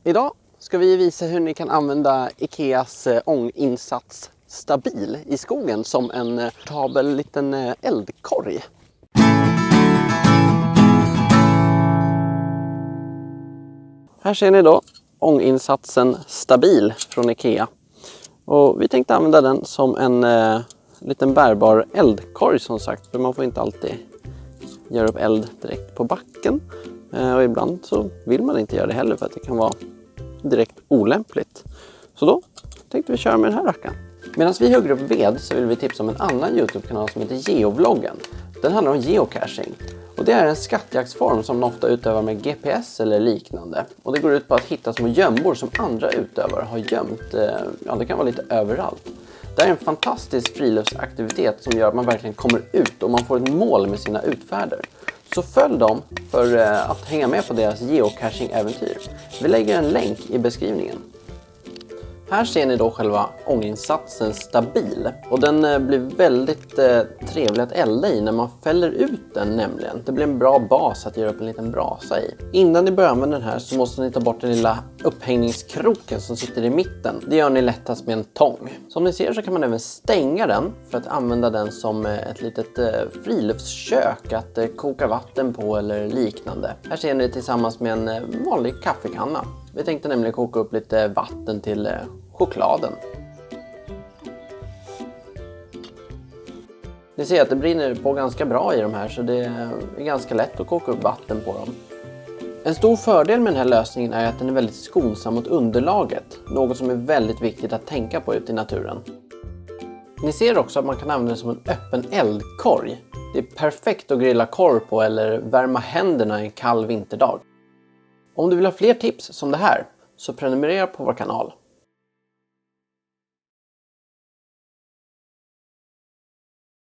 Idag ska vi visa hur ni kan använda Ikeas ånginsats Stabil i skogen som en portabel liten eldkorg. Här ser ni då ånginsatsen Stabil från Ikea. Och vi tänkte använda den som en liten bärbar eldkorg som sagt. För man får inte alltid göra upp eld direkt på backen. Och ibland så vill man inte göra det heller för att det kan vara direkt olämpligt. Så då tänkte vi köra med den här rackaren. Medan vi hugger upp ved så vill vi tipsa om en annan YouTube-kanal som heter Geovloggen. Den handlar om geocaching. Och det är en skattjaktsform som man ofta utövar med GPS eller liknande. Och det går ut på att hitta små gömmor som andra utövare har gömt. Ja, det kan vara lite överallt. Det är en fantastisk friluftsaktivitet som gör att man verkligen kommer ut och man får ett mål med sina utfärder. Så följ dem för att hänga med på deras geocaching-äventyr. Vi lägger en länk i beskrivningen. Här ser ni då själva ånginsatsen Stabil. Och den blir väldigt trevlig att elda i när man fäller ut den nämligen. Det blir en bra bas att göra upp en liten brasa i. Innan ni börjar använda den här så måste ni ta bort den lilla upphängningskroken som sitter i mitten. Det gör ni lättast med en tång. Som ni ser så kan man även stänga den för att använda den som ett litet friluftskök att koka vatten på eller liknande. Här ser ni tillsammans med en vanlig kaffekanna. Vi tänkte nämligen koka upp lite vatten till chokladen. Ni ser att det brinner på ganska bra i de här så det är ganska lätt att koka upp vatten på dem. En stor fördel med den här lösningen är att den är väldigt skonsam mot underlaget. Något som är väldigt viktigt att tänka på ute i naturen. Ni ser också att man kan använda den som en öppen eldkorg. Det är perfekt att grilla korv på eller värma händerna en kall vinterdag. Om du vill ha fler tips som det här så prenumerera på vår kanal.